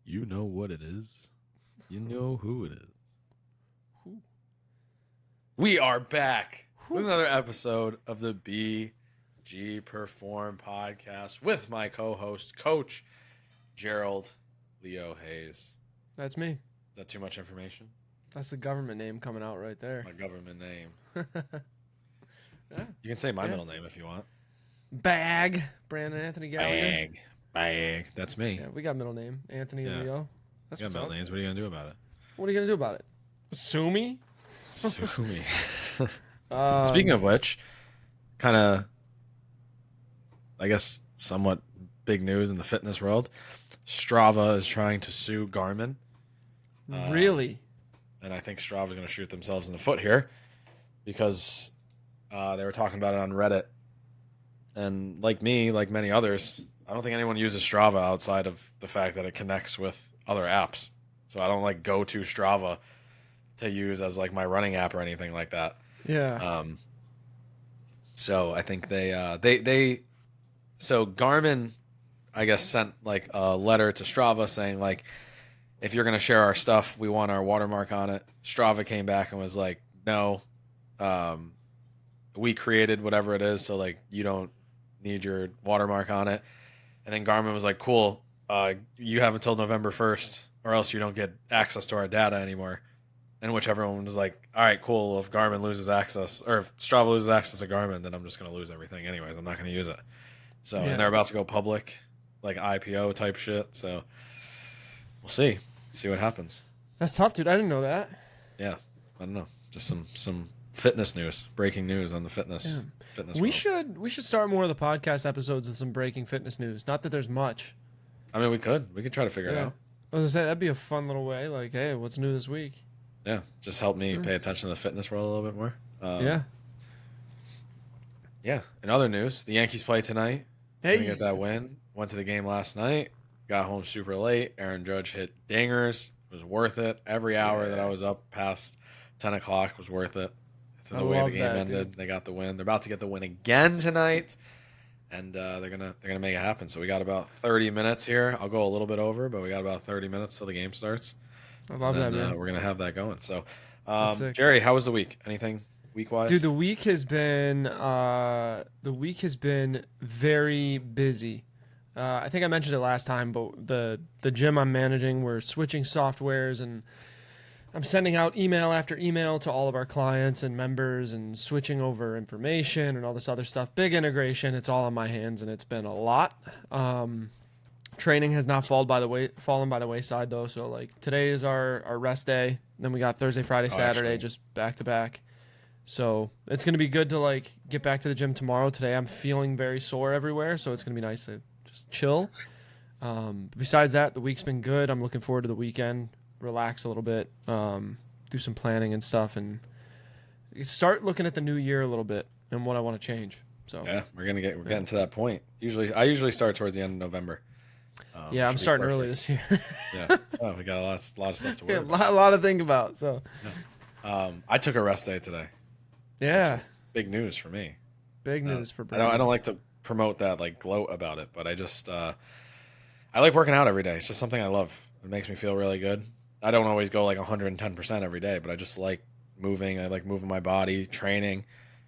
You know what it is. You know who it is. We are back with another episode of the BGPerform podcast with my co-host, Coach Gerald Leo Hayes. That's me. Is that too much information? That's the government name coming out right there. That's my government name. Yeah. You can say my middle name if you want. Bag. Brandon Anthony Gallagher. Bag. That's me. Yeah, we got middle name. Anthony and Leo. That's you got middle names. What are you going to do about it? What are you going to do about it? Sue me? Sue me. Speaking of which, kind of, I guess, somewhat big news in the fitness world. Strava is trying to sue Garmin. Really? And I think Strava is going to shoot themselves in the foot here because they were talking about it on Reddit. And like me, like many others, I don't think anyone uses Strava outside of the fact that it connects with other apps. So I don't like go to Strava to use as like my running app or anything like that. Yeah. So I think so Garmin, I guess, sent like a letter to Strava saying like, if you're going to share our stuff, we want our watermark on it. Strava came back and was like, no, we created whatever it is. So like, you don't need your watermark on it. And then Garmin was like, cool, you have until November 1st or else you don't get access to our data anymore. And which everyone was like, all right, cool. If Garmin loses access or if Strava loses access to Garmin, then I'm just going to lose everything anyways. I'm not going to use it. So, Yeah. And they're about to go public, like IPO type shit. So we'll see what happens. That's tough, dude. I didn't know that. Yeah. I don't know. Just some fitness news, breaking news on the fitness. Yeah. Fitness We world. should start more of the podcast episodes with some breaking fitness news. Not that there's much. I mean, we could try to figure it out. I was going to say, that'd be a fun little way. Like, hey, what's new this week? Yeah, just help me pay attention to the fitness world a little bit more. Yeah. Yeah. In other news, the Yankees play tonight. Hey. Gonna get that win. Went to the game last night. Got home super late. Aaron Judge hit dingers. It was worth it. Every hour that I was up past 10 o'clock was worth it. To the way the game ended, dude. They got the win. They're about to get the win again tonight, and they're gonna make it happen. So we got about 30 minutes here. I'll go a little bit over, but we got about 30 minutes till the game starts. I love that, man. We're gonna have that going. So, Jerry, how was the week? Anything week-wise? Dude, the week has been very busy. I think I mentioned it last time, but the gym I'm managing, we're switching softwares, and I'm sending out email after email to all of our clients and members, and switching over information and all this other stuff. Big integration. It's all on my hands, and it's been a lot. Training has not fallen by the wayside though. So like today is our rest day. Then we got Thursday, Friday, Saturday, just back to back. So it's gonna be good to like get back to the gym tomorrow. Today I'm feeling very sore everywhere, so it's gonna be nice to just chill. Besides that, the week's been good. I'm looking forward to the weekend. Relax a little bit, do some planning and stuff, and start looking at the new year a little bit and what I want to change. So yeah, we're getting to that point. I usually start towards the end of November. Yeah, I'm starting early this year. Yeah. Oh, we got a lot of stuff to worry about. A lot to think about. So, I took a rest day today. Yeah, big news for me. Big news for I Brandon. don't like to promote that, like gloat about it, but I just I like working out every day. It's just something I love. It makes me feel really good. I don't always go like 110% every day, but I just like moving. I like moving my body, training.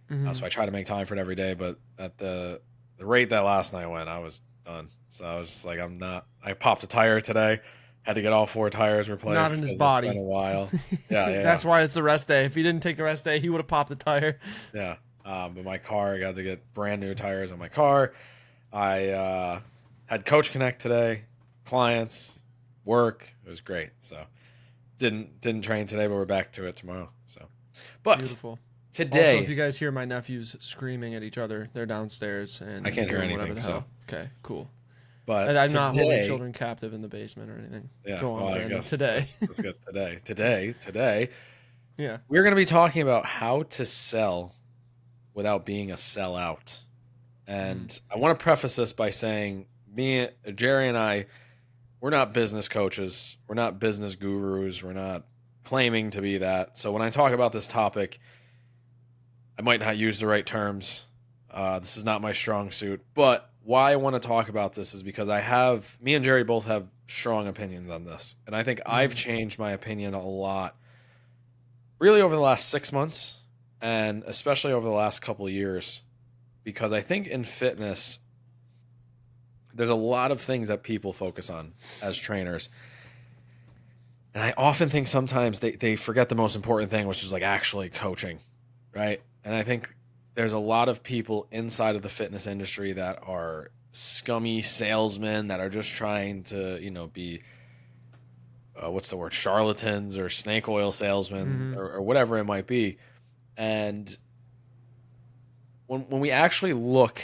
So I try to make time for it every day. But at the rate that last night went, I was done. So I was just like, I popped a tire today. Had to get all 4 tires replaced. Not in his body. It's been a while. Yeah. That's why it's the rest day. If he didn't take the rest day, he would have popped a tire. Yeah. But my car, I got to get brand new tires on my car. I had Coach Connect today, clients, work. It was great. So didn't train today, but we're back to it tomorrow. So, but beautiful. Today, also, if you guys hear my nephews screaming at each other, they're downstairs and I can't hear anything. Whatever the hell. Okay, cool. But I'm not holding children captive in the basement or anything. Yeah, go on, I guess today. That's good. Today. Yeah, we're going to be talking about how to sell without being a sellout. And I want to preface this by saying, Jerry and I, we're not business coaches. We're not business gurus. We're not claiming to be that. So when I talk about this topic, I might not use the right terms. This is not my strong suit. But why I want to talk about this is because me and Jerry both have strong opinions on this, and I think I've changed my opinion a lot, really over the last 6 months, and especially over the last couple of years, because I think in fitness, there's a lot of things that people focus on as trainers. And I often think sometimes they forget the most important thing, which is like actually coaching, right? And I think there's a lot of people inside of the fitness industry that are scummy salesmen that are just trying to, be what's the word, charlatans or snake oil salesmen Mm-hmm. or whatever it might be. And when we actually look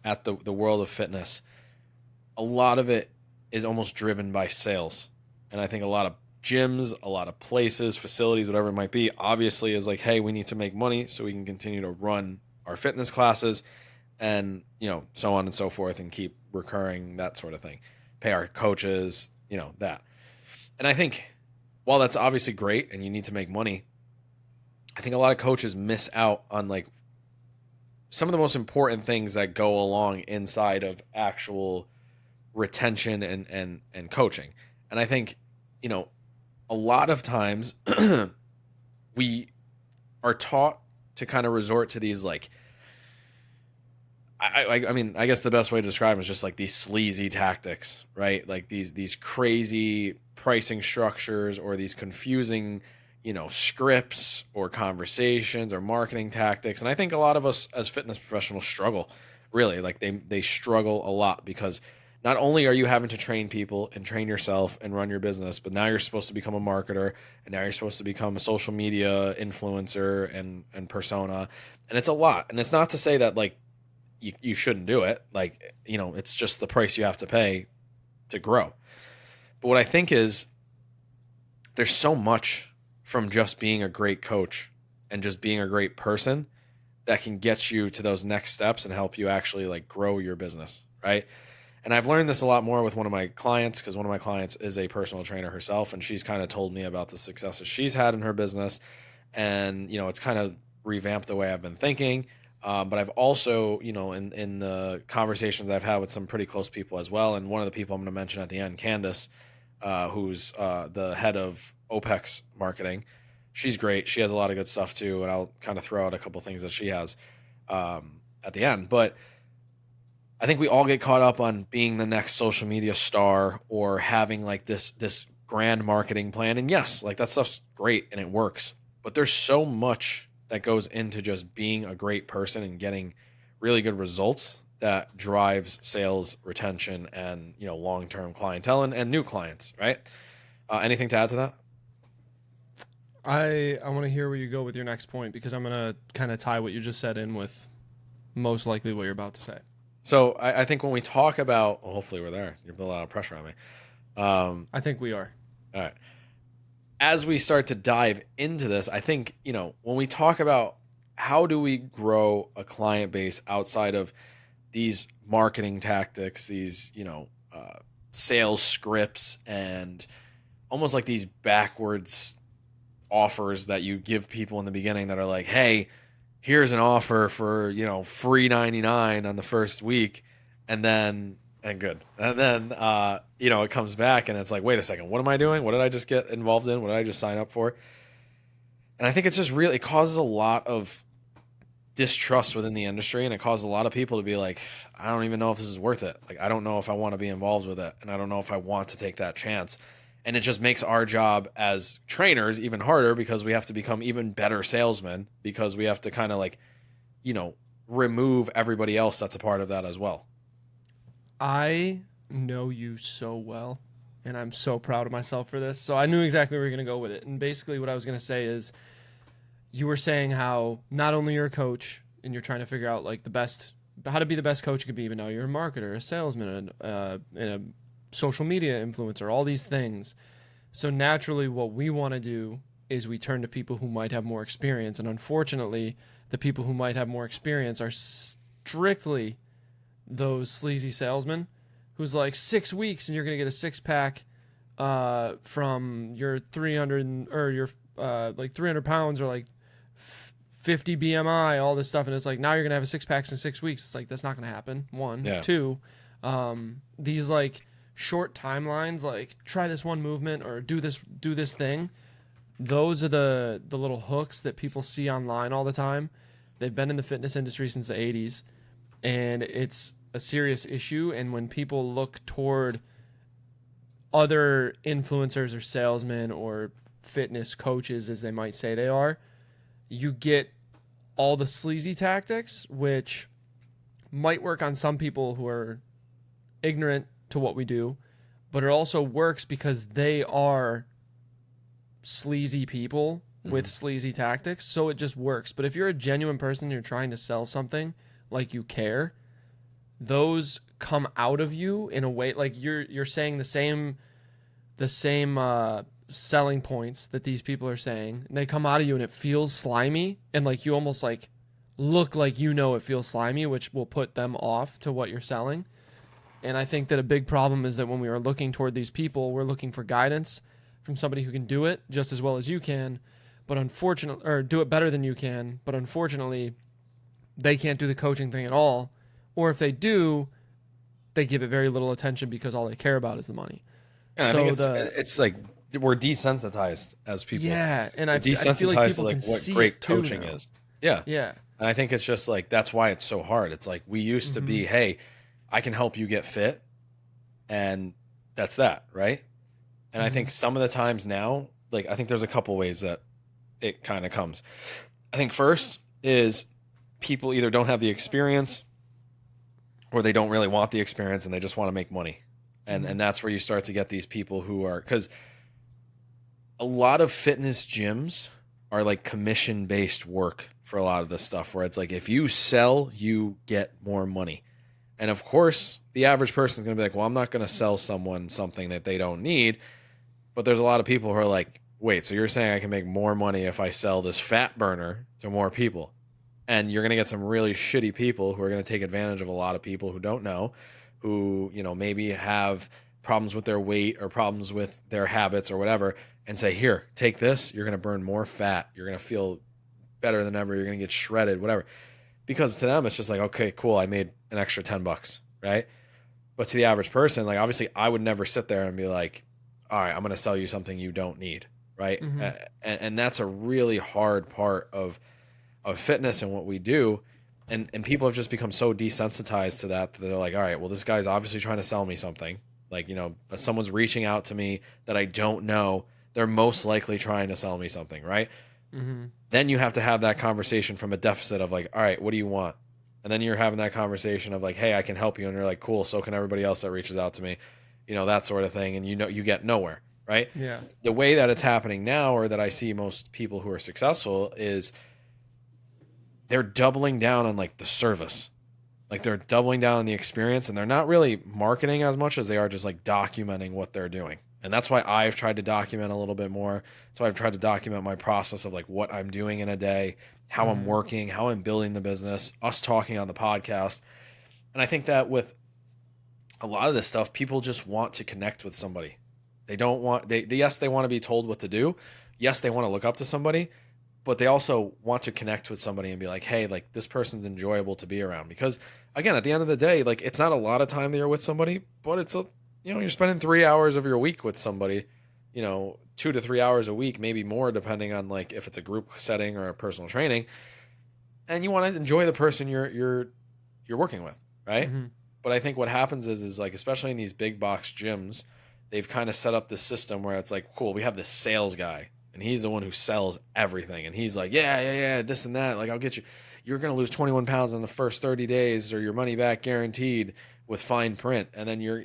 at the world of fitness, a lot of it is almost driven by sales. And I think a lot of gyms, a lot of places, facilities, whatever it might be, obviously is like, hey, we need to make money so we can continue to run our fitness classes and, so on and so forth and keep recurring, that sort of thing. Pay our coaches, that. And I think while that's obviously great and you need to make money, I think a lot of coaches miss out on like some of the most important things that go along inside of actual retention and coaching. And I think, a lot of times we are taught to kind of resort to these like I mean, I guess the best way to describe them is just like these sleazy tactics, right? Like these crazy pricing structures or these confusing, scripts or conversations or marketing tactics. And I think a lot of us as fitness professionals struggle, really. Like they struggle a lot because not only are you having to train people and train yourself and run your business, but now you're supposed to become a marketer and now you're supposed to become a social media influencer and persona. And it's a lot. And it's not to say that like you shouldn't do it. Like, it's just the price you have to pay to grow. But what I think is there's so much from just being a great coach and just being a great person that can get you to those next steps and help you actually like grow your business, right? And I've learned this a lot more with one of my clients because one of my clients is a personal trainer herself, and she's kind of told me about the successes she's had in her business. And, it's kind of revamped the way I've been thinking. But I've also, in the conversations I've had with some pretty close people as well, and one of the people I'm going to mention at the end, Candace, who's the head of OPEX marketing. She's great. She has a lot of good stuff too, and I'll kind of throw out a couple things that she has at the end. But I think we all get caught up on being the next social media star or having like this grand marketing plan. And yes, like that stuff's great and it works. But there's so much that goes into just being a great person and getting really good results that drives sales, retention, and long-term clientele and new clients, right? Anything to add to that? I want to hear where you go with your next point because I'm gonna kind of tie what you just said in with most likely what you're about to say. So I think when we talk about, well, hopefully we're there. You're building a lot of pressure on me. I think we are. All right. As we start to dive into this, I think, when we talk about how do we grow a client base outside of these marketing tactics, these, sales scripts, and almost like these backwards offers that you give people in the beginning that are like, hey, here's an offer for, free 99 on the first week. And then it comes back and it's like, wait a second, what am I doing? What did I just get involved in? What did I just sign up for? And I think it's just really, it causes a lot of distrust within the industry, and it causes a lot of people to be like, I don't even know if this is worth it. Like, I don't know if I want to be involved with it, and I don't know if I want to take that chance. And it just makes our job as trainers even harder because we have to become even better salesmen because we have to kind of like, remove everybody else that's a part of that as well. I know you so well, and I'm so proud of myself for this. So I knew exactly where you're going to go with it. And basically, what I was going to say is you were saying how not only you're a coach and you're trying to figure out like how to be the best coach you could be, but now you're a marketer, a salesman, and a social media influencer, all these things. So naturally, what we want to do is we turn to people who might have more experience. And unfortunately, the people who might have more experience are strictly those sleazy salesmen who's like 6 weeks and you're going to get a six pack from your 300 or your like 300 pounds or like 50 BMI, all this stuff. And it's like, now you're going to have a six packs in 6 weeks. It's like, that's not going to happen. One, Yeah. two, these like short timelines, like try this one movement or do this thing. Those are the little hooks that people see online all the time. They've been in the fitness industry since the 80s, and it's a serious issue. And when people look toward other influencers or salesmen or fitness coaches, as they might say they are, you get all the sleazy tactics, which might work on some people who are ignorant to what we do, but it also works because they are sleazy people with sleazy tactics, so it just works. But if you're a genuine person, you're trying to sell something, like you care, those come out of you in a way, like you're saying the same selling points that these people are saying, and they come out of you and it feels slimy, and like you almost like look like it feels slimy, which will put them off to what you're selling. And I think that a big problem is that when we are looking toward these people, we're looking for guidance from somebody who can do it just as well as you can, but unfortunately, or do it better than you can, but unfortunately, they can't do the coaching thing at all. Or if they do, they give it very little attention because all they care about is the money. And I think it's like we're desensitized as people. Yeah, and I feel desensitized like to people like can what see great it too coaching now. is. Yeah. Yeah. And I think it's just like that's why it's so hard. It's like we used to be, hey, I can help you get fit, and that's that, right? And I think some of the times now, like I think there's a couple ways that it kind of comes. I think first is people either don't have the experience or they don't really want the experience and they just want to make money. And that's where you start to get these people who are, because a lot of fitness gyms are like commission based work for a lot of this stuff, where it's like if you sell, you get more money. And of course, the average person is going to be like, well, I'm not going to sell someone something that they don't need. But there's a lot of people who are like, wait, so you're saying I can make more money if I sell this fat burner to more people? And you're going to get some really shitty people who are going to take advantage of a lot of people who don't know, who, you know, maybe have problems with their weight or problems with their habits or whatever, and say, here, take this. You're going to burn more fat. You're going to feel better than ever. You're going to get shredded, whatever. Because to them, it's just like, okay, cool. I made an extra $10, right? But to the average person, like obviously I would never sit there and be like, all right, I'm going to sell you something you don't need, right? And that's a really hard part of fitness and what we do. And people have just become so desensitized to that they're like, all right, well, this guy's obviously trying to sell me something. Like, you know, someone's reaching out to me that I don't know. They're most likely trying to sell me something, right? Then you have to have that conversation from a deficit of like, all right, what do you want? And then you're having that conversation of like, hey, I can help you. And you're like, cool, so can everybody else that reaches out to me. You know, that sort of thing. And you know, you get nowhere, right? Yeah. The way that it's happening now, or that I see most people who are successful, is they're doubling down on like the service. Like they're doubling down on the experience, and they're not really marketing as much as they are just like documenting what they're doing. And that's why I've tried to document a little bit more. So I've tried to document my process of like what I'm doing in a day, how I'm working, how I'm building the business, us talking on the podcast. And I think that with a lot of this stuff, people just want to connect with somebody. They don't want, yes, they want to be told what to do. Yes, they want to look up to somebody, but they also want to connect with somebody and be like, hey, like this person's enjoyable to be around. Because again, at the end of the day, like it's not a lot of time that you're with somebody, but it's a, you know, you're spending 3 hours of your week with somebody, you know, 2 to 3 hours a week, maybe more, depending on like if it's a group setting or a personal training, and you want to enjoy the person you're working with, right? But I think what happens is like, especially in these big box gyms, they've kind of set up this system where it's like, cool, we have this sales guy, and he's the one who sells everything, and he's like, yeah, this and that, like I'll get you, you're gonna lose 21 pounds in the first 30 days, or your money back guaranteed, with fine print. And then you're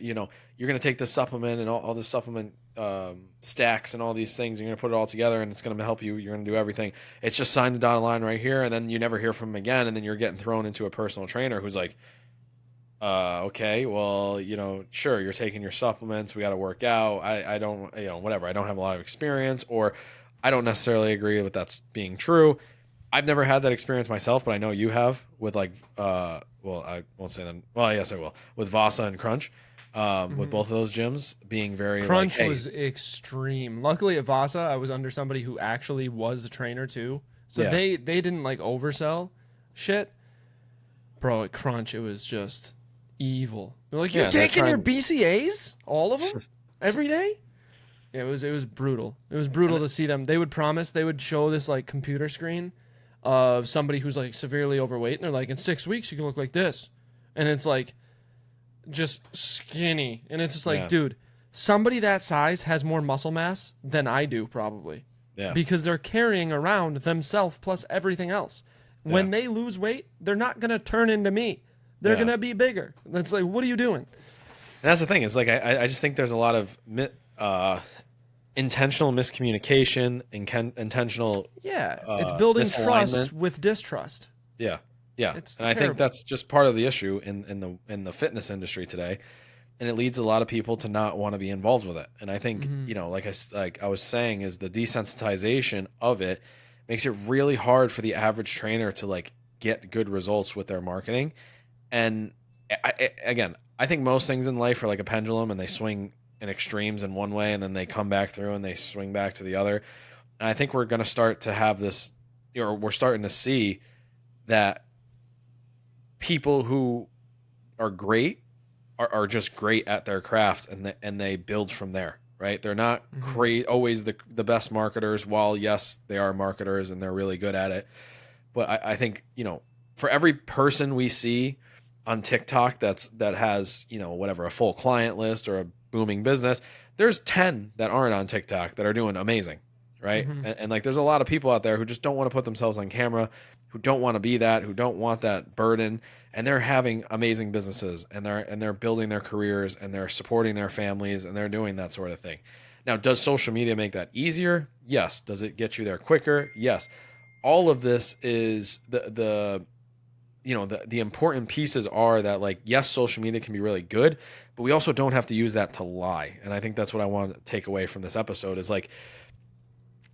gonna take this supplement and all this supplement stacks and all these things, you're gonna put it all together, and it's gonna help you, you're gonna do everything. It's just sign the dotted line right here, and then you never hear from him again, and then you're getting thrown into a personal trainer who's like, okay, well, you know, sure, you're taking your supplements, we got to work out, I don't, you know, whatever, I don't have a lot of experience, or I don't necessarily agree with that's being true. I've never had that experience myself, but I know you have with like, well, I won't say them. Well, yes, I will. With Vasa and Crunch, with both of those gyms being very Crunch like, hey, was extreme. Luckily at Vasa, I was under somebody who actually was a trainer too, so Yeah. they didn't like oversell shit. Bro, at Crunch, it was just evil. They're like, Yeah, you're and they're taking your trying. BCAs, all of them, every day. Yeah, it was brutal. It was brutal to see them. They would promise they would show this like computer screen of somebody who's like severely overweight, and they're like, in 6 weeks you can look like this, and it's like just skinny, and it's just like, Yeah, dude, somebody that size has more muscle mass than I do probably, yeah, because they're carrying around themselves plus everything else. yeah, When they lose weight, they're not gonna turn into me. They're yeah. gonna be bigger. That's like, what are you doing? And that's the thing. It's like I just think there's a lot of intentional miscommunication and intentional Yeah, it's building misalignment. trust with distrust. Yeah, yeah. It's And I think terrible. that's just part of the issue in the fitness industry today, and it leads a lot of people to not want to be involved with it. And I think Hmm. like I was saying, is the desensitization of it makes it really hard for the average trainer to like get good results with their marketing. And again, I think most things in life are like a pendulum, and they swing in extremes in one way, and then they come back through and they swing back to the other. And I think we're going to start to have this, or we're starting to see that people who are great are just great at their craft, and they build from there, right? They're not Hmm. great always the best marketers. While yes, they are marketers and they're really good at it, but I think for every person we see on TikTok that has whatever, a full client list or a booming business, there's 10 that aren't on TikTok that are doing amazing, right? Hmm. And like there's a lot of people out there who just don't want to put themselves on camera, who don't want to be that, who don't want that burden, and they're having amazing businesses, and they're building their careers, and they're supporting their families, and they're doing that sort of thing. Now, does social media make that easier? Yes. Does it get you there quicker? Yes. All of this is the important pieces are that, like, yes, social media can be really good, but we also don't have to use that to lie. And I think that's what I want to take away from this episode is like,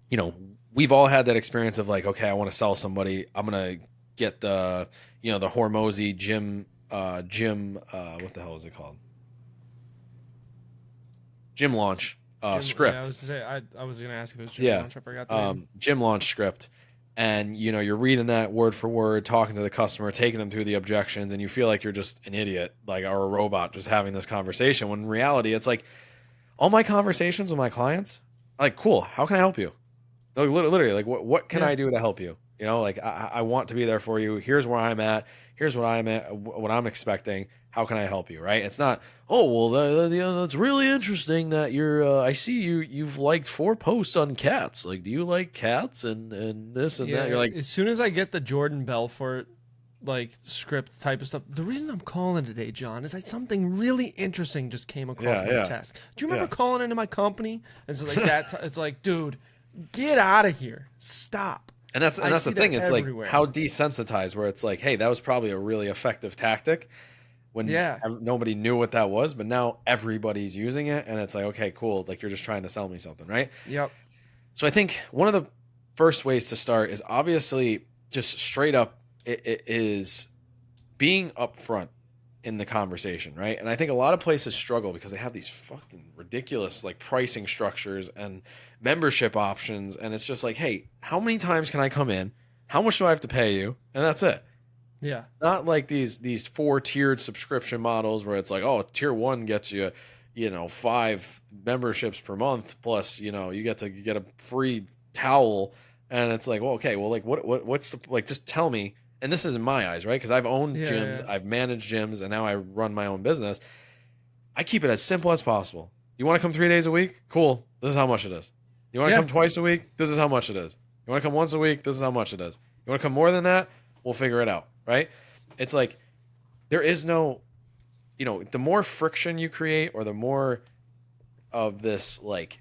you know we've all had that experience of like, okay, I want to sell somebody, I'm gonna get the Hormozy gym, what the hell is it called, gym launch Gym, yeah, I script. was to say I was gonna ask if it was gym Yeah. launch. I forgot the name. Gym launch script. And you're reading that word for word, talking to the customer, taking them through the objections, and you feel like you're just an idiot, like, or a robot just having this conversation. When in reality, it's like all my conversations with my clients, like, cool, how can I help you? Like, literally, like, what can Yeah, I do to help you? Like, I want to be there for you. Here's where I'm at. Here's what I'm at. What I'm expecting. How can I help you? Right? It's not. Oh well, that's really interesting that you're. I see you've liked 4 posts on cats. Like, do you like cats and this and that? You're yeah. like, As soon as I get the Jordan Belfort like script type of stuff, the reason I'm calling today, John, is something really interesting just came across yeah, my yeah, desk. Do you remember yeah. calling into my company? And so like that, it's like, dude, get out of here, stop. And that's I the see thing. that It's like everywhere. how desensitized. Where it's like, hey, that was probably a really effective tactic when Yeah. nobody knew what that was, but now everybody's using it, and it's like, okay, cool. Like, you're just trying to sell me something, right? Yep. So I think one of the first ways to start is obviously just straight up. It is being upfront in the conversation, right? And I think a lot of places struggle because they have these fucking ridiculous like pricing structures and membership options, and it's just like, hey, how many times can I come in? How much do I have to pay you? And that's it. Yeah. Not like these 4-tiered subscription models where it's like, oh, tier 1 gets you 5 memberships per month, plus you get a free towel. And it's like, well, okay, well, like, what's the, like, just tell me. And this is in my eyes, right? Because I've owned Yeah. gyms, Yeah. I've managed gyms, and now I run my own business. I keep it as simple as possible. You want to come 3 days a week? Cool. This is how much it is. You want to Yeah. come twice a week? This is how much it is. You want to come once a week? This is how much it is. You want to come more than that? We'll figure it out, right? It's like there is no, the more friction you create, or the more of this like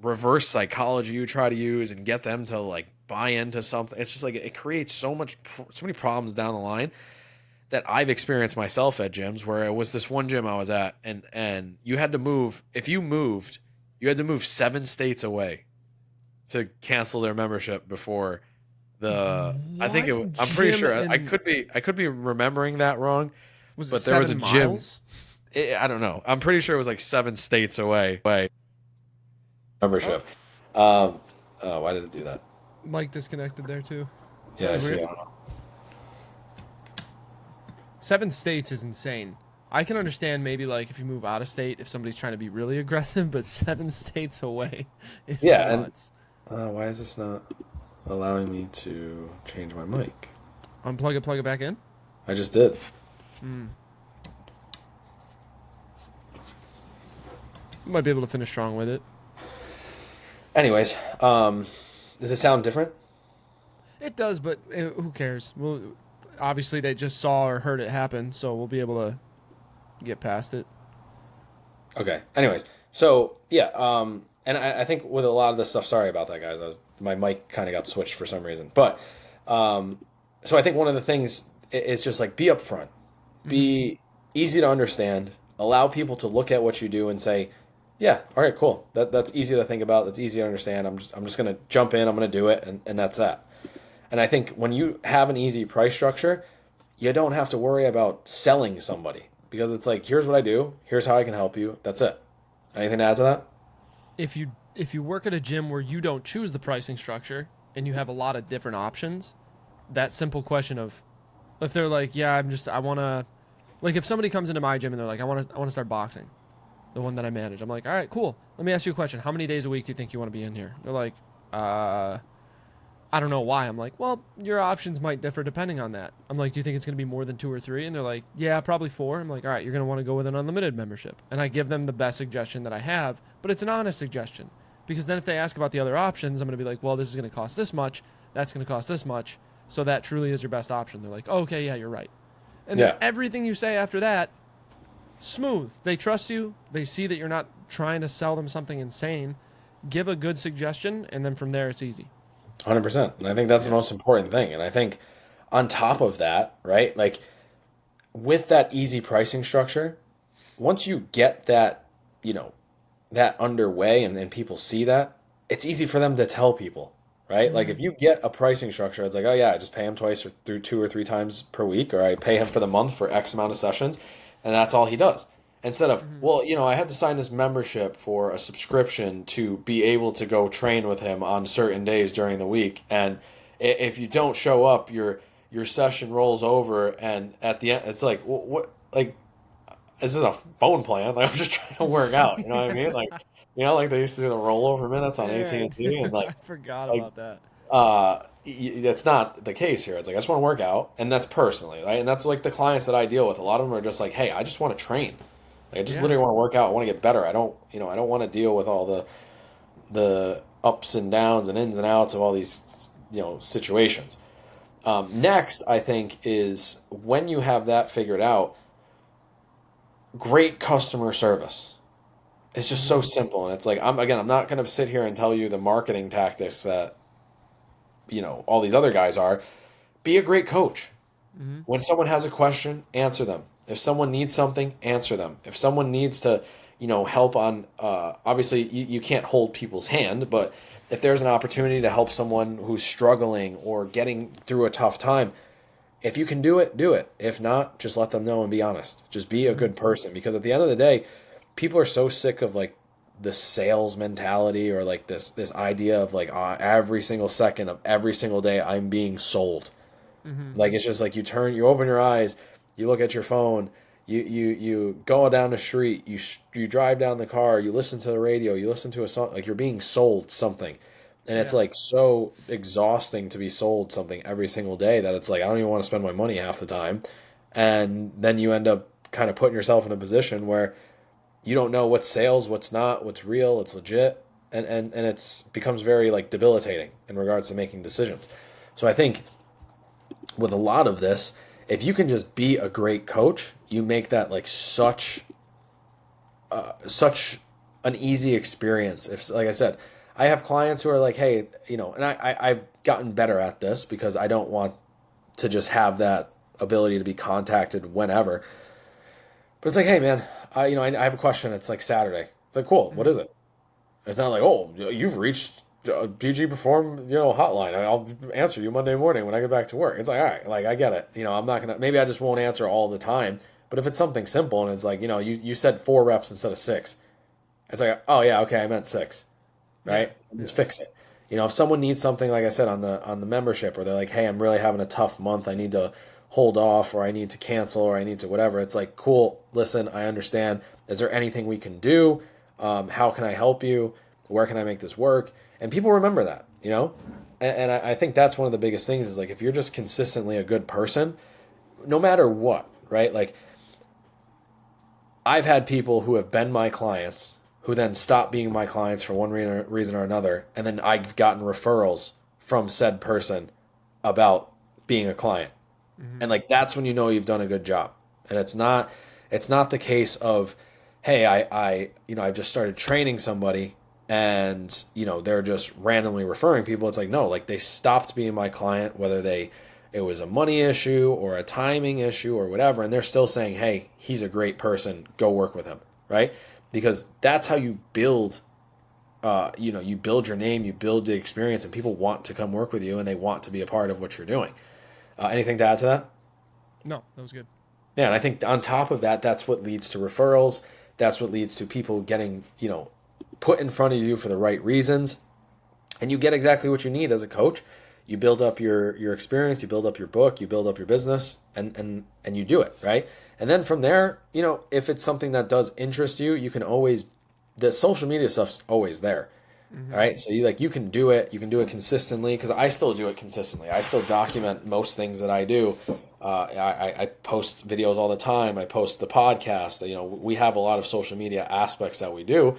reverse psychology you try to use and get them to like buy into something, it's just like it creates so many problems down the line that I've experienced myself at gyms, where it was this one gym I was at, and you had to move. If you moved, you had to move 7 states away to cancel their membership before the. I think What I'm pretty gym sure in I could be remembering that wrong, was it but there was a seven gym. miles? I don't know. I'm pretty sure it was like 7 states away. Oh, Membership. Oh, why did it do that? Mike disconnected there too. That Yeah, I was see. weird. I don't know. 7 states is insane. I can understand maybe like if you move out of state, if somebody's trying to be really aggressive, but 7 states away is Yeah, and nuts. why is this not allowing me to change my mic? Unplug it, plug it back in. I just did. Hmm. Might be able to finish strong with it. Anyways, does it sound different? It does, but who cares? Well, obviously they just saw or heard it happen, so we'll be able to get past it. Okay. Anyways, so yeah, and I think with a lot of this stuff, sorry about that, guys. My mic kind of got switched for some reason, but um, so I think one of the things is just like be upfront, Mm-hmm. be easy to understand, allow people to look at what you do and say, yeah, all right, cool. That's easy to think about. That's easy to understand. I'm just gonna jump in. I'm gonna do it, and that's that. And I think when you have an easy price structure, you don't have to worry about selling somebody because it's like, here's what I do, here's how I can help you. That's it. Anything to add to that? If you work at a gym where you don't choose the pricing structure and you have a lot of different options, that simple question of if they're like, yeah, I want to, like if somebody comes into my gym and they're like, I want to start boxing, the one that I manage. I'm like, all right, cool. Let me ask you a question. How many days a week do you think you want to be in here? They're like, uh, I don't know why. I'm like, well, your options might differ depending on that. I'm like, do you think it's going to be more than 2 or 3? And they're like, yeah, probably 4. I'm like, all right, you're going to want to go with an unlimited membership. And I give them the best suggestion that I have, but it's an honest suggestion. Because then if they ask about the other options, I'm going to be like, well, this is going to cost this much. That's going to cost this much. So that truly is your best option. They're like, oh, okay, yeah, you're right. And then Yeah. everything you say after that, smooth. They trust you. They see that you're not trying to sell them something insane. Give a good suggestion, and then from there, it's easy. 100%. And I think that's the Yeah. most important thing. And I think on top of that, right, like with that easy pricing structure, once you get that, you know, that underway and people see that, it's easy for them to tell people, right? Like Mm-hmm. if you get a pricing structure, it's like, oh yeah, I just pay him twice or through 2 or 3 times per week, or I pay him for the month for X amount of sessions, and that's all he does. Instead of, Mm-hmm. well, I had to sign this membership for a subscription to be able to go train with him on certain days during the week, and if you don't show up, your session rolls over, and at the end, it's like, what, like this is a phone plan. Like I'm just trying to work out. You know what I mean? Like like they used to do the rollover minutes on AT Yeah, and T, and I forgot like about that. that's not the case here. It's like I just want to work out, and that's personally, right? And that's like the clients that I deal with. A lot of them are just like, hey, I just want to train. Like I just Yeah. literally want to work out. I want to get better. I don't want to deal with all the ups and downs and ins and outs of all these situations. Next, I think is when you have that figured out, great customer service. It's just so Mm-hmm. simple, and it's like I'm not going to sit here and tell you the marketing tactics that all these other guys are. Be a great coach. Mm-hmm. When someone has a question, answer them. If someone needs something, answer them. If someone needs to help on obviously you can't hold people's hand, but if there's an opportunity to help someone who's struggling or getting through a tough time, if you can do it, do it. If not, just let them know and be honest. Just be a Mm-hmm. good person, because at the end of the day, people are so sick of like the sales mentality, or like this idea of like every single second of every single day I'm being sold. Mm-hmm. Like it's just like you open your eyes, you look at your phone, you go down the street, you drive down the car, you listen to the radio, you listen to a song, like you're being sold something. And it's Yeah. like so exhausting to be sold something every single day that it's like I don't even want to spend my money half the time. And then you end up kind of putting yourself in a position where you don't know what's sales, what's not, what's real, it's legit, and it's becomes very like debilitating in regards to making decisions. So I think with a lot of this, if you can just be a great coach, you make that like such an easy experience. If, like I said, I have clients who are like, hey, and I've gotten better at this because I don't want to just have that ability to be contacted whenever. But it's like, hey, man, I have a question. It's like Saturday. It's like, cool. What Mm-hmm. is it? It's not like, oh, you've reached BG Perform, hotline. I'll answer you Monday morning when I get back to work. It's like, all right, like I get it. I'm not gonna. Maybe I just won't answer all the time. But if it's something simple and it's like, you said 4 reps instead of 6, it's like, oh yeah, okay, I meant 6, Yeah. right? Yeah. Just fix it. If someone needs something, like I said on the membership, or they're like, hey, I'm really having a tough month. I need to hold off, or I need to cancel, or I need to whatever. It's like, cool, listen, I understand. Is there anything we can do? How can I help you? Where can I make this work? And people remember that, you know? And I think that's one of the biggest things is like, if you're just consistently a good person, no matter what, right? Like, I've had people who have been my clients who then stop being my clients for one reason or another, and then I've gotten referrals from said person about being a client. Mm-hmm. And like that's when you know you've done a good job. And it's not the case of, hey, I've just started training somebody and they're just randomly referring people. It's like, no, like they stopped being my client, whether it was a money issue or a timing issue or whatever, and they're still saying, hey, he's a great person, go work with him, right? Because that's how you build you build your name, you build the experience, and people want to come work with you and they want to be a part of what you're doing. Anything to add to that? No, that was good. Yeah, and I think on top of that, that's what leads to referrals. That's what leads to people getting, put in front of you for the right reasons. And you get exactly what you need as a coach. You build up your experience, you build up your book, you build up your business, and you do it, right? And then from there, if it's something that does interest you, you can always the social media stuff's always there. Mm-hmm. All right. So you can do it. You can do it consistently because I still do it consistently. I still document most things that I do. I post videos all the time. I post the podcast. We have a lot of social media aspects that we do,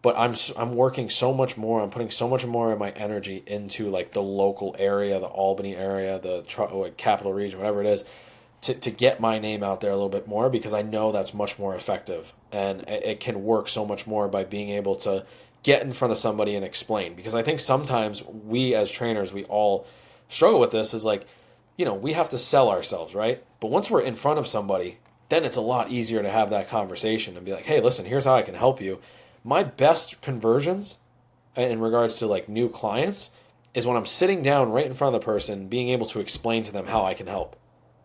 but I'm working so much more. I'm putting so much more of my energy into like the local area, the Albany area, the capital region, whatever it is, to get my name out there a little bit more because I know that's much more effective and it can work so much more by being able to get in front of somebody and explain. Because I think sometimes we as trainers, we all struggle with this is like, we have to sell ourselves, right? But once we're in front of somebody, then it's a lot easier to have that conversation and be like, hey, listen, here's how I can help you. My best conversions in regards to like new clients is when I'm sitting down right in front of the person, being able to explain to them how I can help,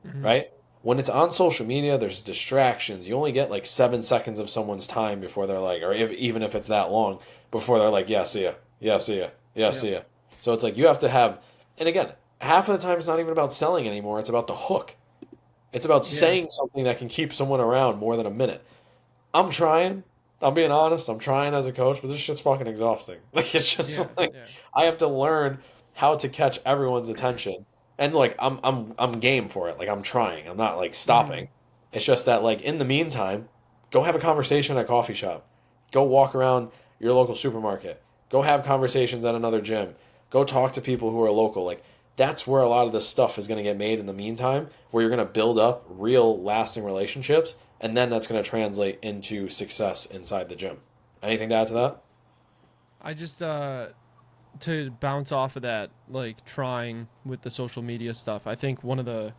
Mm-hmm. right? When it's on social media, there's distractions. You only get like 7 seconds of someone's time before they're like, or even if it's that long, before they're like, yeah, see ya, yeah, see ya, yeah, Yep. see ya. So it's like you have to have, and again, half of the time it's not even about selling anymore. It's about the hook. It's about Yeah. saying something that can keep someone around more than a minute. I'm trying. I'm being honest. I'm trying as a coach, but this shit's fucking exhausting. Like it's just Yeah. like Yeah. I have to learn how to catch everyone's attention. And like I'm game for it. Like I'm trying. I'm not like Mm-hmm. stopping. It's just that like in the meantime, go have a conversation at a coffee shop. Go walk around your local supermarket. Go have conversations at another gym. Go talk to people who are local. Like that's where a lot of this stuff is going to get made in the meantime, where you're going to build up real lasting relationships, and then that's going to translate into success inside the gym. Anything to add to that? I just to bounce off of that, like trying with the social media stuff. I think one of the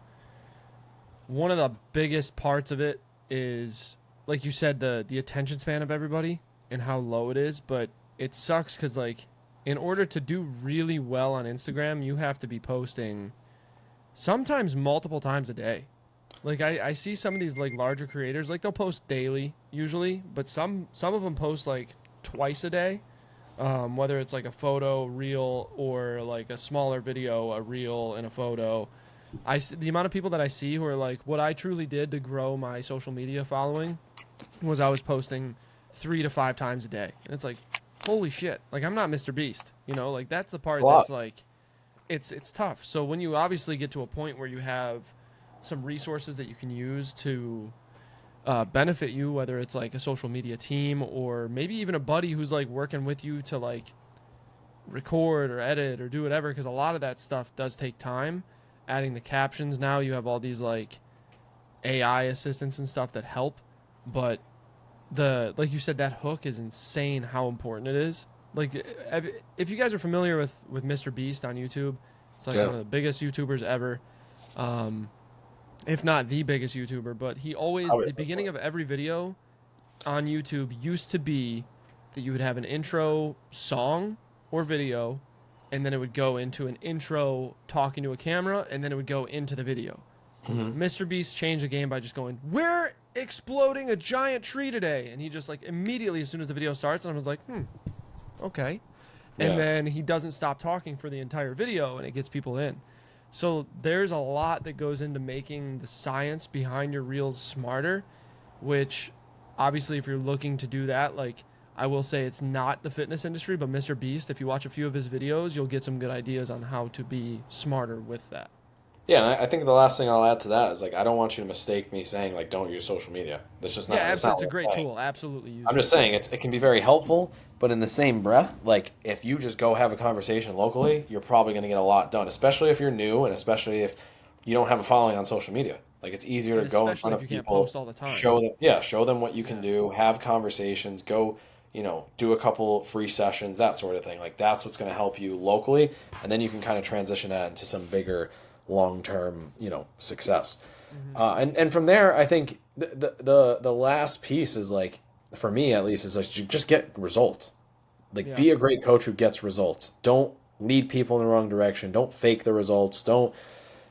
biggest parts of it is, like you said, the attention span of everybody and how low it is. But it sucks because like in order to do really well on Instagram, you have to be posting sometimes multiple times a day. Like I see some of these like larger creators, like they'll post daily usually, but some of them post like twice a day. Whether it's like a photo reel or like a smaller video, a reel and a photo. The amount of people that I see who are like, what I truly did to grow my social media following was I was posting 3 to 5 times a day, and it's like, holy shit! Like I'm not Mr. Beast, Like that's the A part lot. that's like, it's tough. So when you obviously get to a point where you have some resources that you can use to benefit you, whether it's like a social media team or maybe even a buddy who's like working with you to like record or edit or do whatever, because a lot of that stuff does take time. Adding the captions, now you have all these like AI assistants and stuff that help, but the like you said, that hook is insane how important it is. Like if you guys are familiar with Mr. Beast on YouTube, it's like Yeah. one of the biggest YouTubers ever. Um, if not the biggest YouTuber, but he always, Probably the at this beginning point. of every video on YouTube used to be that you would have an intro song or video, and then it would go into an intro talking to a camera, and then it would go into the video. Hmm. Mr. Beast changed the game by just going, "We're exploding a giant tree today," and he just like immediately as soon as the video starts, and I was like, okay. And Yeah. then he doesn't stop talking for the entire video, and it gets people in. So there's a lot that goes into making the science behind your reels smarter, which obviously if you're looking to do that, like I will say it's not the fitness industry, but Mr. Beast, if you watch a few of his videos, you'll get some good ideas on how to be smarter with that. Yeah, and I think the last thing I'll add to that is like I don't want you to mistake me saying like don't use social media. Yeah, That's absolutely. not It's a what great I'm saying. tool. Absolutely use I'm it. just saying it can be very helpful, but in the same breath, like if you just go have a conversation locally, you're probably going to get a lot done, especially if you're new and especially if you don't have a following on social media. Like it's easier And to go in especially front if of you can't people, post all the time. show them, yeah, show them what you can Yeah. do, have conversations, go, do a couple free sessions, that sort of thing. Like that's what's going to help you locally, and then you can kind of transition that into some bigger long-term, success. Hmm. And from there, I think the last piece is like, for me at least, is like you just get results. Like Yeah. be a great coach who gets results. Don't lead people in the wrong direction. Don't fake the results. Don't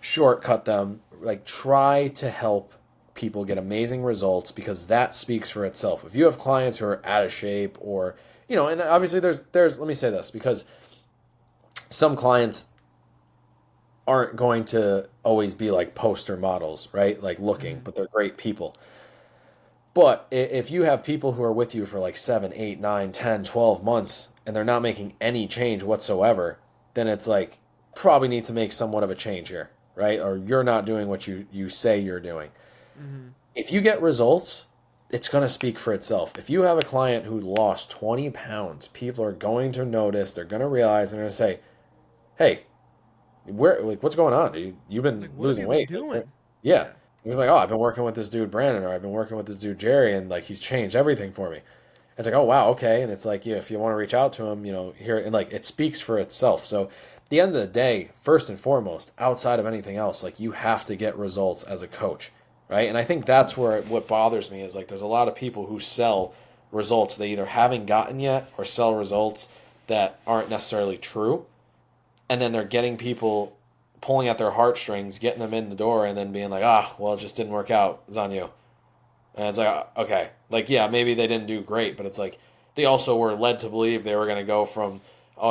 shortcut them. Like try to help people get amazing results because that speaks for itself. If you have clients who are out of shape or and obviously there's let me say this because some clients aren't going to always be like poster models, right? Like looking, Hmm. but they're great people. But if you have people who are with you for like 7, 8, 9, 10, 12 months and they're not making any change whatsoever, then it's like probably need to make somewhat of a change here, right? Or you're not doing what you say you're doing. Hmm. If you get results, it's going to speak for itself. If you have a client who lost 20 pounds, people are going to notice, they're going to realize, they're going to say, hey, what's going on? You've been Like, what have losing you been weight. doing? Yeah. Yeah. He's like, oh, I've been working with this dude Brandon, or I've been working with this dude Jerry, and like he's changed everything for me. It's like, oh wow, okay. And it's like, yeah, if you want to reach out to him, here and like it speaks for itself. So at the end of the day, first and foremost, outside of anything else, like you have to get results as a coach, right? And I think that's where what bothers me is like there's a lot of people who sell results they either haven't gotten yet or sell results that aren't necessarily true and then they're getting people pulling at their heartstrings, getting them in the door, and then being like, well, it just didn't work out. It's on you. And it's like, okay, like yeah, maybe they didn't do great, but it's like they also were led to believe they were going to go from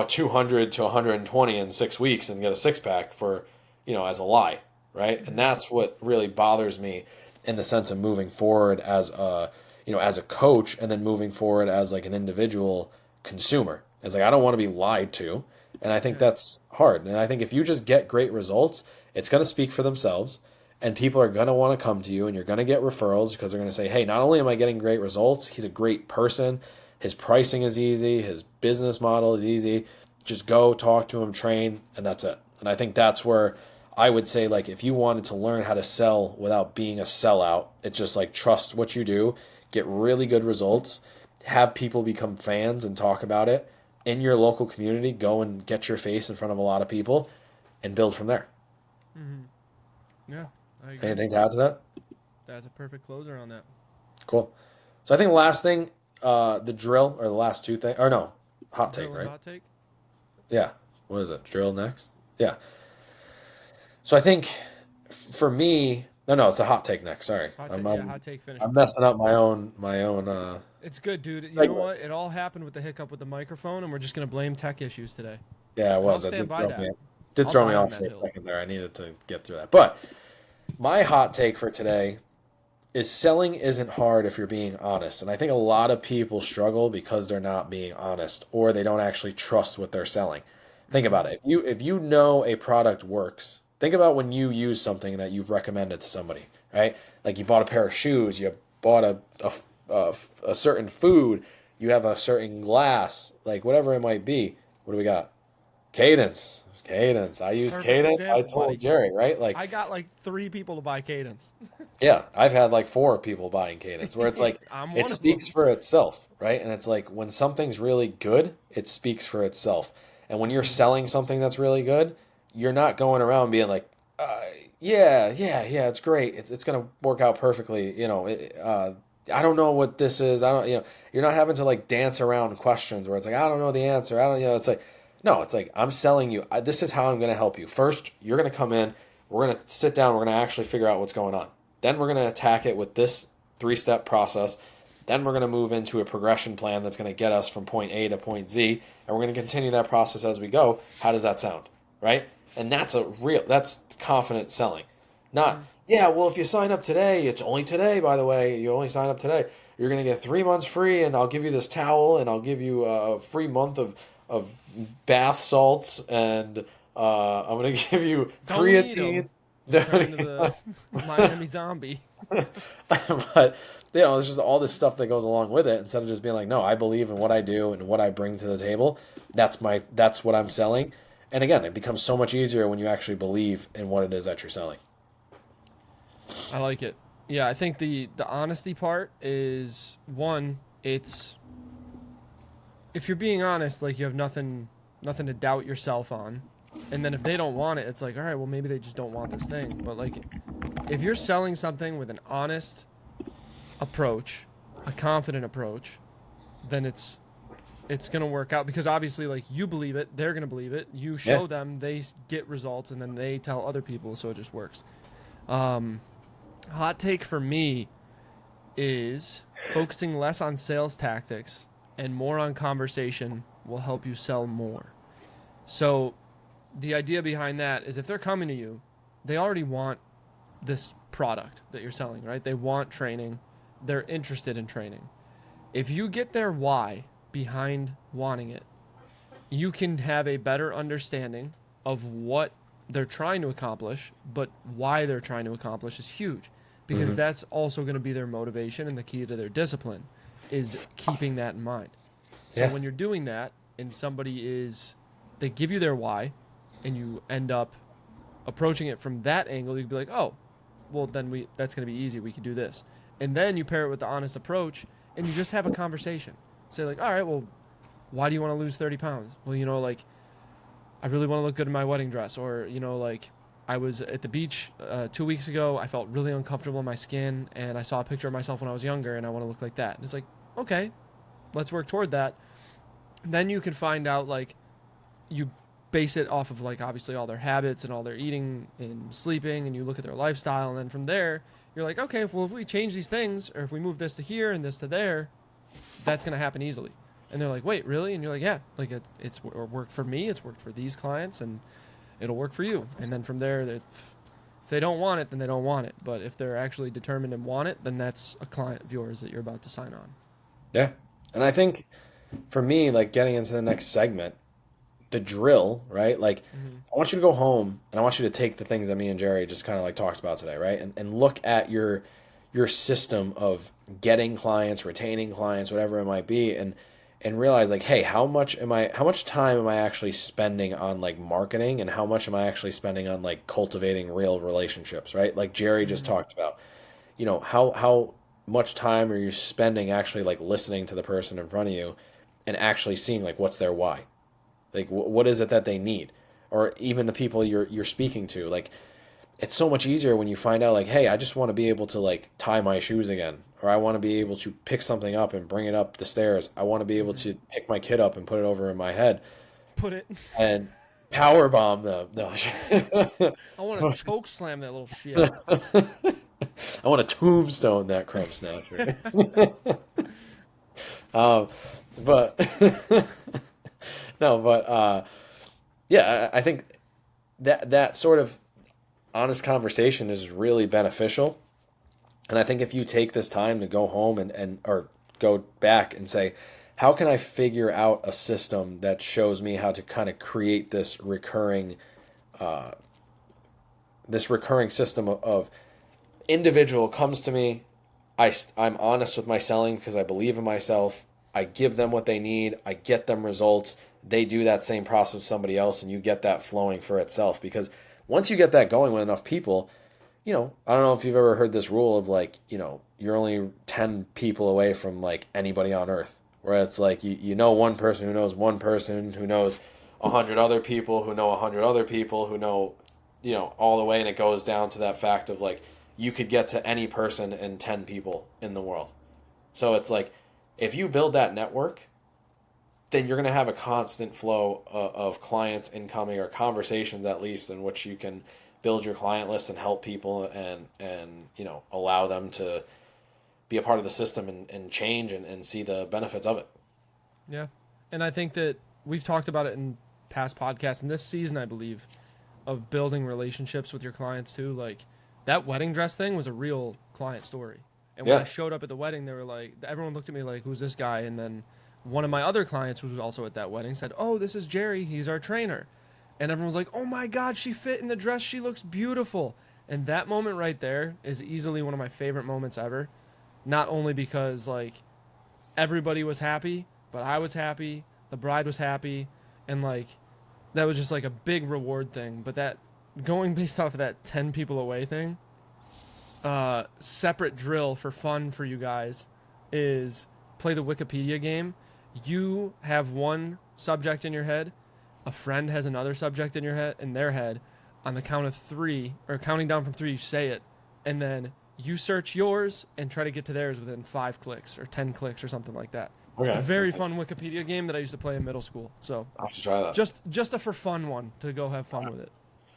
200 to 120 in 6 weeks and get a six pack for as a lie, right? And Hmm. that's what really bothers me in the sense of moving forward as a as a coach, and then moving forward as like an individual consumer. It's like I don't want to be lied to, and I think Yeah. that's hard. And I think if you just get great results, it's going to speak for themselves and people are going to want to come to you and you're going to get referrals because they're going to say, hey, not only am I getting great results, he's a great person. His pricing is easy. His business model is easy. Just go talk to him, train, and that's it. And I think that's where I would say, like, if you wanted to learn how to sell without being a sellout, it's just like trust what you do, get really good results, have people become fans and talk about it in your local community, go and get your face in front of a lot of people and build from there. Hmm. Yeah, I agree. Anything to add to that? That's a perfect closer on that. Cool. So I think the last thing, the drill, or the last two things, or no, hot take, Drill and right? hot take. Yeah. What is it? Drill next? Yeah. So I think for me, no, it's a hot take next. Sorry, Hot I'm take. Yeah, I'm, hot take finish. I'm messing up my own It's good, dude. You know segment. what? It all happened with the hiccup with the microphone, and we're just gonna blame tech issues today. Yeah, it And I'll was. That stand did by throw me. that. Did I'll throw me die on off that for a hill. second there. I needed to get through that. But my hot take for today is selling isn't hard if you're being honest. And I think a lot of people struggle because they're not being honest or they don't actually trust what they're selling. Think Hmm. about it. If you know a product works, think about when you use something that you've recommended to somebody, right? Like you bought a pair of shoes, you bought a certain food, you have a certain glass, like whatever it might be. What do we got? Cadence. Cadence. I use Perfect Cadence. I example, told buddy. Jerry, right? Like I got like 3 people to buy Cadence. yeah, I've had like four people buying Cadence where it's like I'm it one of speaks them. for itself, right? And it's like when something's really good, it speaks for itself. And when you're Hmm. selling something that's really good, you're not going around being like, yeah, it's great. It's gonna work out perfectly. I don't know what this is. I don't, you're not having to like dance around questions where it's like I don't know the answer. I don't, it's like no, it's like I'm selling you. This is how I'm gonna help you. First, you're gonna come in. We're gonna sit down. We're gonna actually figure out what's going on. Then we're going to attack it with this three-step process. Then we're going to move into a progression plan that's going to get us from point A to point Z, and we're going to continue that process as we go. How does that sound? Right? And that's confident selling. Not, Mm-hmm. yeah, well, if you sign up today, it's only today, by the way, you only sign up today. You're going to get 3 months free, and I'll give you this towel, and I'll give you a free month of bath salts, and I'm going to give you Don't need creatine. them. You turn into the Miami Zombie. But it's just all this stuff that goes along with it. Instead of just being like, no, I believe in what I do and what I bring to the table. That's what I'm selling. And again, it becomes so much easier when you actually believe in what it is that you're selling. I like it. Yeah, I think the honesty part is one. It's if you're being honest, like you have nothing to doubt yourself on. And then if they don't want it, it's like, all right, well maybe they just don't want this thing. But like if you're selling something with an honest approach, a confident approach, then it's going to work out because obviously like you believe it, they're going to believe it. You Yeah. show them, they get results and then they tell other people, so it just works. Um hot take for me is focusing less on sales tactics and more on conversation will help you sell more. So the idea behind that is if they're coming to you, they already want this product that you're selling, right? They want training. They're interested in training. If you get their why behind wanting it, you can have a better understanding of what they're trying to accomplish, but why they're trying to accomplish is huge because Hmm. that's also going to be their motivation and the key to their discipline is keeping that in mind. So Yeah. when you're doing that and they give you their why and you end up approaching it from that angle, you'd be like, oh, well, then that's going to be easy. We could do this. And then you pair it with the honest approach and you just have a conversation. Say, like, all right, well, why do you want to lose 30 pounds? Well, like, I really want to look good in my wedding dress. Or, like, I was at the beach 2 weeks ago. I felt really uncomfortable in my skin and I saw a picture of myself when I was younger and I want to look like that. And it's like, okay, let's work toward that. And then you can find out, like, you base it off of like obviously all their habits and all their eating and sleeping and you look at their lifestyle and then from there you're like okay well if we change these things or if we move this to here and this to there that's going to happen easily and they're like wait really and you're like yeah like it's worked for me it's worked for these clients and it'll work for you and then from there if they don't want it then they don't want it but if they're actually determined and want it then that's a client of yours that you're about to sign on. Yeah. And I think for me, like getting into the next segment, the drill, right? Like, Mm-hmm. I want you to go home and I want you to take the things that me and Jerry just kind of like talked about today, right? And look at your system of getting clients, retaining clients, whatever it might be, and realize like, hey, how much time am I actually spending on like marketing and how much am I actually spending on like cultivating real relationships, right? Like Jerry just Mm-hmm. talked about, how much time are you spending actually like listening to the person in front of you and actually seeing like what's their why? Like what is it that they need? Or even the people you're speaking to, like it's so much easier when you find out like, hey, I just want to be able to like tie my shoes again, or I want to be able to pick something up and bring it up the stairs. I want to be able Mm-hmm. to pick my kid up and put it over in my head Put it. and power bomb them. No. I want to choke slam that little shit. I want to tombstone that crumb snatcher. um, but no, but yeah, I think that sort of honest conversation is really beneficial. And I think if you take this time to go home and or go back and say, how can I figure out a system that shows me how to kind of create this recurring system of individual comes to me, I'm honest with my selling because I believe in myself. I give them what they need. I get them results. They do that same process with somebody else, and you get that flowing for itself. Because once you get that going with enough people, I don't know if you've ever heard this rule of like, you're only 10 people away from like anybody on earth, where it's like you know one person who knows one person who knows 100 other people who know 100 other people who know, all the way. And it goes down to that fact of like, you could get to any person and 10 people in the world. So it's like, if you build that network, then you're going to have a constant flow of clients incoming or conversations at least in which you can build your client list and help people and allow them to be a part of the system and change and see the benefits of it. Yeah. And I think that we've talked about it in past podcasts. In this season, I believe, of building relationships with your clients too. Like that wedding dress thing was a real client story. And when I Yeah. showed up at the wedding, they were like, everyone looked at me like, who's this guy? And then one of my other clients, who was also at that wedding, said, oh, this is Jerry. He's our trainer. And everyone was like, oh my God, she fit in the dress. She looks beautiful. And that moment right there is easily one of my favorite moments ever. Not only because like everybody was happy, but I was happy, the bride was happy, and like that was just like a big reward thing. But that going based off of that 10 people away thing, separate drill for fun for you guys is play the Wikipedia game. You have one subject in your head, a friend has another subject in their head. On the count of three, or counting down from three, you say it, and then you search yours and try to get to theirs within 5 clicks or 10 clicks or something like that. Okay. It's a very fun Wikipedia game that I used to play in middle school. So I'll have to try that. just a for fun one to go have fun with it.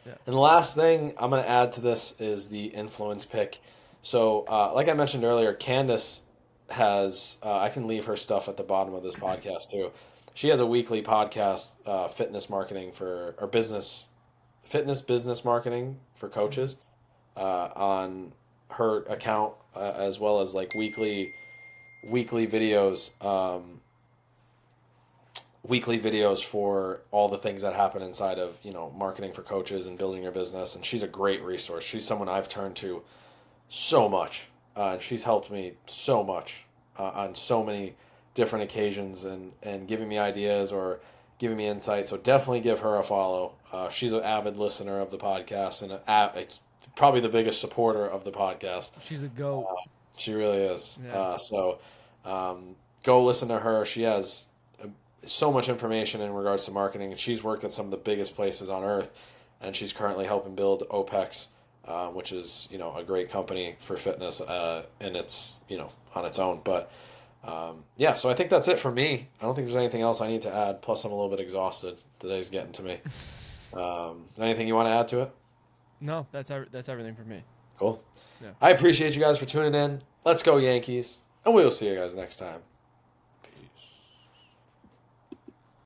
Yeah. And the last thing I'm going to add to this is the influence pick. So, like I mentioned earlier, Candace has, I can leave her stuff at the bottom of this podcast too. She has a weekly podcast, fitness marketing or fitness business marketing for coaches, on her account, as well as like weekly videos, for all the things that happen inside of, marketing for coaches and building your business. And she's a great resource. She's someone I've turned to so much. And she's helped me so much, on so many different occasions, and giving me ideas or giving me insight. So definitely give her a follow. She's an avid listener of the podcast and probably the biggest supporter of the podcast. She's a goat. She really is. Yeah. Go listen to her. She has so much information in regards to marketing. She's worked at some of the biggest places on earth, and she's currently helping build OPEX, which is, a great company for fitness, and it's, on its own. But yeah, so I think that's it for me. I don't think there's anything else I need to add. Plus, I'm a little bit exhausted. Today's getting to me. Anything you want to add to it? No, that's everything for me. Cool. Yeah. I appreciate you guys for tuning in. Let's go Yankees, and we'll see you guys next time.